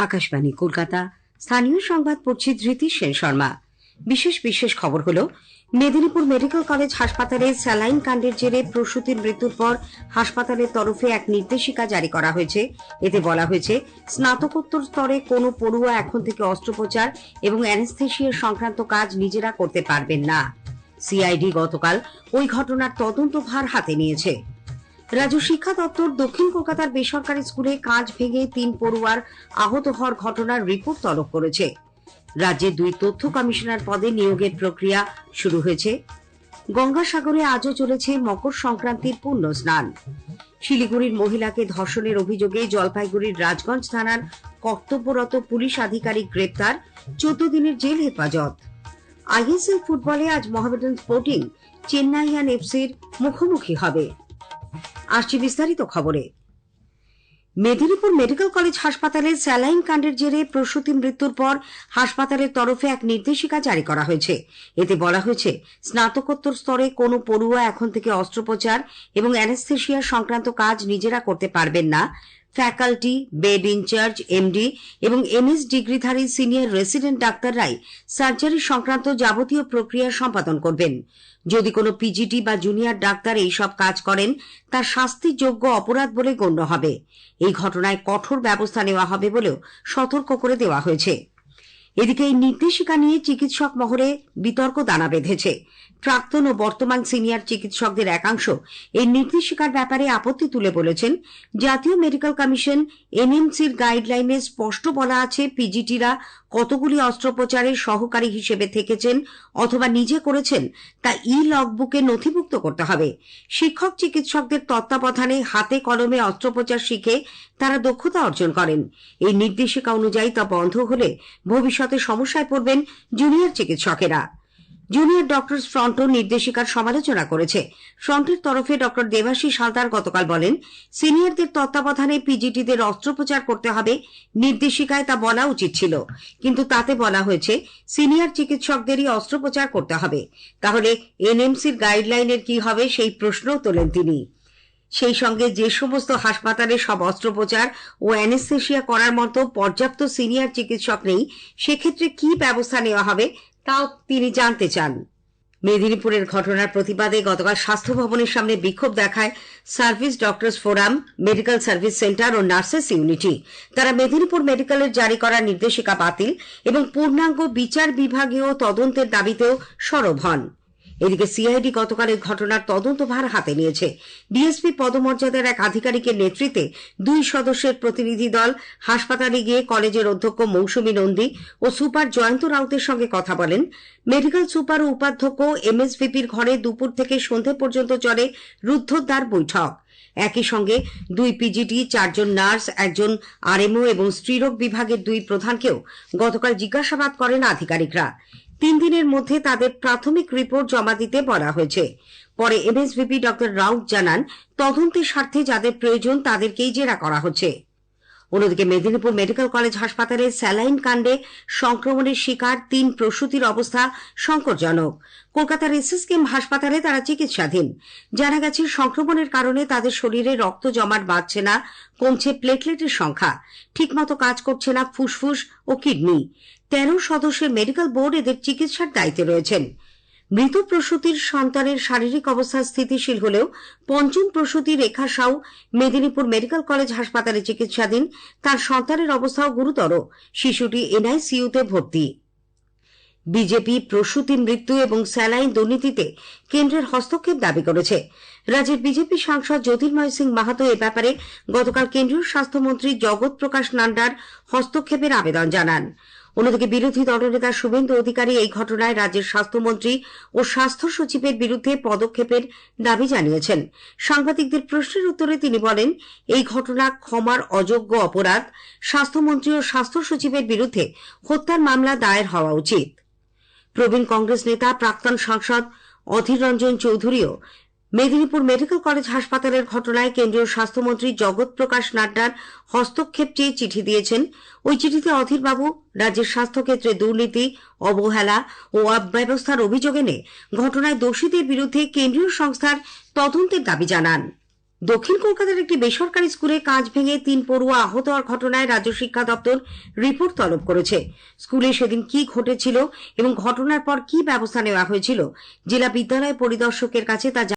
আকাশবাণী কলকাতা। স্থানীয় সংবাদ পড়ছি ধৃতি সেন শর্মা। বিশেষ খবর হলো, মেদিনীপুর মেডিকেল কলেজ হাসপাতালে স্যালাইন কাণ্ডের জেরে প্রসূতির মৃত্যুর পর হাসপাতালের তরফে এক নির্দেশিকা জারি করা হয়েছে। এতে বলা হয়েছে, স্নাতকোত্তর স্তরে কোনো পড়ুয়া এখন থেকে অস্ত্রোপচার এবং অ্যানেস্থেসিয়া সংক্রান্ত কাজ নিজেরা করতে পারবেন না। সিআইডি গতকাল ওই ঘটনার তদন্তভার হাতে নিয়েছে। রাজ্য শিক্ষা দপ্তর দক্ষিণ কলকাতার বেসরকারি স্কুলে কাঁচ ভেঙে 3 পড়ুয়ার আহত হওয়ার ঘটনার রিপোর্ট তলব করেছে। রাজ্যের 2 তথ্য কমিশনার পদে নিয়োগের প্রক্রিয়া শুরু হয়েছে। গঙ্গাসাগরে আজও চলেছে মকর সংক্রান্তির পুণ্য স্নান। শিলিগুড়ির মহিলাকে ধর্ষণের অভিযোগে জলপাইগুড়ির রাজগঞ্জ থানার কর্তব্যরত পুলিশ আধিকারিক গ্রেপ্তার, 14 দিনের জেল হেফাজত। আইএসএল ফুটবলে আজ মোহামেডান স্পোর্টিং চেন্নাইয়ান এফসির মুখোমুখি হবে। আসছে বিস্তারিত খবরে। মেদিনীপুর মেডিকেল কলেজ হাসপাতালে স্যালাইন কাণ্ডের জেরে প্রসূতি মৃত্যুর পর হাসপাতালের তরফে এক নির্দেশিকা জারি করা হয়েছে। এতে বলা হয়েছে, স্নাতকোত্তর স্তরে কোনো পড়ুয়া এখন থেকে অস্ত্রোপচার এবং অ্যানেস্থেসিয়া সংক্রান্ত কাজ নিজেরা করতে পারবেন না। ফ্যাকাল্টি, বেড ইনচার্জ, এমডি এবং এমএস ডিগ্রিধারী সিনিয়র রেসিডেন্ট ডাক্তাররাই সার্জারি সংক্রান্ত যাবতীয় প্রক্রিয়া সম্পাদন করবেন। যদি কোনো পিজিটি বা জুনিয়র ডাক্তার এইসব কাজ করেন, তার শাস্তিযোগ্য অপরাধ বলে গণ্য হবে। এই ঘটনায় কঠোর ব্যবস্থা নেওয়া হবে বলেও সতর্ক করে দেওয়া হয়েছে। এদিকে এই নির্দেশিকা নিয়ে চিকিৎসক মহলে বিতর্ক দানা বেঁধেছে। প্রাক্তন ও বর্তমান সিনিয়র চিকিৎসকদের একাংশ এই নির্দেশিকার ব্যাপারে আপত্তি তুলে বলেছেন, জাতীয় মেডিকেল কমিশন এনএমসির গাইডলাইনে স্পষ্ট বলা আছে পিজিটিরা কতগুলি অস্ত্রোপচারের সহকারী হিসেবে থেকেছেন অথবা নিজে করেছেন তা লগবুকে নথিভুক্ত করতে হবে। শিক্ষক চিকিৎসকদের তত্ত্বাবধানে হাতে কলমে অস্ত্রোপচার শিখে তারা দক্ষতা অর্জন করেন। এই নির্দেশিকা অনুযায়ী তা বন্ধ হলে ভবিষ্যতে সমস্যায় পড়বেন জুনিয়র চিকিৎসকেরা। জুনিয়র ডক্টরস ফ্রন্টও নির্দেশিকার সমালোচনা করেছে। ফ্রন্টের তরফে ডক্টর দেবাশিস হালদার গতকাল বলেন, সিনিয়রদের তত্ত্বাবধানে পিজিটিদের অস্ত্রোপচার করতে হবে। নির্দেশিকায় তা বলা উচিত ছিল, কিন্তু তাতে বলা হয়েছে সিনিয়র চিকিৎসকদেরই অস্ত্রোপচার করতে হবে। তাহলে এনএমসির গাইডলাইনের কি হবে, সেই প্রশ্নও তোলেন তিনি। সেই সঙ্গে যে সমস্ত হাসপাতালে সব অস্ত্রোপচার ও অ্যানেস্থেসিয়া করার মতো পর্যাপ্ত সিনিয়র চিকিৎসক নেই, সেক্ষেত্রে কি ব্যবস্থা নেওয়া হবে তাও তিনি জানতে চান। মেদিনীপুরের ঘটনার প্রতিবাদে গতকাল স্বাস্থ্য ভবনের সামনে বিক্ষোভ দেখায় service doctors forum, medical service centre ও নার্সেস ইউনিটি। তারা মেদিনীপুর মেডিকেলের জারি করা নির্দেশিকা বাতিল এবং পূর্ণাঙ্গ বিচার বিভাগীয় তদন্তের দাবিতেও সরব হন। এদিকে সিআইডি গতকাল এই ঘটনার তদন্তভার হাতে নিয়েছে। ডিএসপি পদমর্যাদার এক আধিকারিকের নেতৃত্বে 2 সদস্যের প্রতিনিধি দল হাসপাতালে গিয়ে কলেজের অধ্যক্ষ মৌসুমী নন্দী ও সুপার জয়ন্ত রাউতের সঙ্গে কথা বলেন। মেডিকেল সুপার ও উপাধ্যক্ষ এমএসভিপির ঘরে দুপুর থেকে সন্ধে পর্যন্ত চলে রুদ্ধদ্বার বৈঠক। একই সঙ্গে 2 পিজিটি, 4 জন নার্স, 1 জন আরএমও এবং স্ত্রীরোগ বিভাগের 2 প্রধানকেও গতকাল জিজ্ঞাসাবাদ করেন আধিকারিকরা। 3 দিনের মধ্যে তাদের প্রাথমিক রিপোর্ট জমা দিতে বলা হয়েছে। পরে এমএসভিপি ডক্টর রাউত জানান, তদন্তের স্বার্থে যাদের প্রয়োজন তাদেরকেই জেরা করা হচ্ছে। অন্যদিকে মেদিনীপুর মেডিকেল কলেজ হাসপাতালে স্যালাইন কাণ্ডে সংক্রমণের শিকার 3 প্রসূতির অবস্থা সংকটজনক। কলকাতার এসএসকেএম হাসপাতালে তারা চিকিৎসাধীন। জানা গেছে, সংক্রমণের কারণে তাদের শরীরে রক্ত জমাট বাঁধছে না, কমছে প্লেটলেটের সংখ্যা, ঠিকমতো কাজ করছে না ফুসফুস ও কিডনি। 13 সদস্যের মেডিকেল বোর্ড এদের চিকিৎসার দায়িত্বে রয়েছেন। মৃত প্রসূতির সন্তানের শারীরিক অবস্থা স্থিতিশীল হলেও পঞ্চম প্রসূতি রেখা সাউ মেদিনীপুর মেডিকেল কলেজ হাসপাতালে চিকিৎসাধীন। তার সন্তানের অবস্থাও গুরুতর। শিশুটি এনআইসিইউতে ভর্তি। বিজেপি প্রসূতি মৃত্যু এবং স্যালাইন দুর্নীতিতে কেন্দ্রের হস্তক্ষেপ দাবি করেছে। রাজ্যের বিজেপি সাংসদ জ্যোতির্ময় সিং মাহাতো এ ব্যাপারে গতকাল কেন্দ্রীয় স্বাস্থ্যমন্ত্রী জগৎ প্রকাশ নাড্ডার হস্তক্ষেপের আবেদন জানান। অন্যদিকে বিরোধী দলনেতা শুভেন্দু অধিকারী এই ঘটনায় রাজ্যের স্বাস্থ্যমন্ত্রী ও স্বাস্থ্য সচিবের বিরুদ্ধে পদক্ষেপের দাবি জানিয়েছেন। সাংবাদিকদের প্রশ্নের উত্তরে তিনি বলেন, এই ঘটনা ক্ষমার অযোগ্য অপরাধ। স্বাস্থ্যমন্ত্রী ও স্বাস্থ্য সচিবের বিরুদ্ধে হত্যার মামলা দায়ের হওয়া উচিত। প্রবীণ কংগ্রেস নেতা প্রাক্তন সাংসদ অধীর রঞ্জন চৌধুরীও মেদিনীপুর মেডিকেল কলেজ হাসপাতালের ঘটনায় কেন্দ্রীয় স্বাস্থ্যমন্ত্রী জগৎ প্রকাশ নাড্ডার হস্তক্ষেপ চেয়ে চিঠি দিয়েছেন। ওই চিঠিতে অধীরবাবু রাজ্যের স্বাস্থ্যক্ষেত্রে দুর্নীতি, অবহেলা ও অব্যবস্থার অভিযোগ এনে ঘটনায় দোষীদের বিরুদ্ধে কেন্দ্রীয় সংস্থার তদন্তের দাবি জানান। দক্ষিণ কলকাতার একটি বেসরকারি স্কুলে কাঁচ ভেঙে 3 পড়ুয়া আহত হওয়ার ঘটনায় রাজ্য শিক্ষা দপ্তর রিপোর্ট তলব করেছে। স্কুলে সেদিন কি ঘটেছিল এবং ঘটনার পর কি ব্যবস্থা নেওয়া হয়েছিল জেলা বিদ্যালয় পরিদর্শকের কাছে তা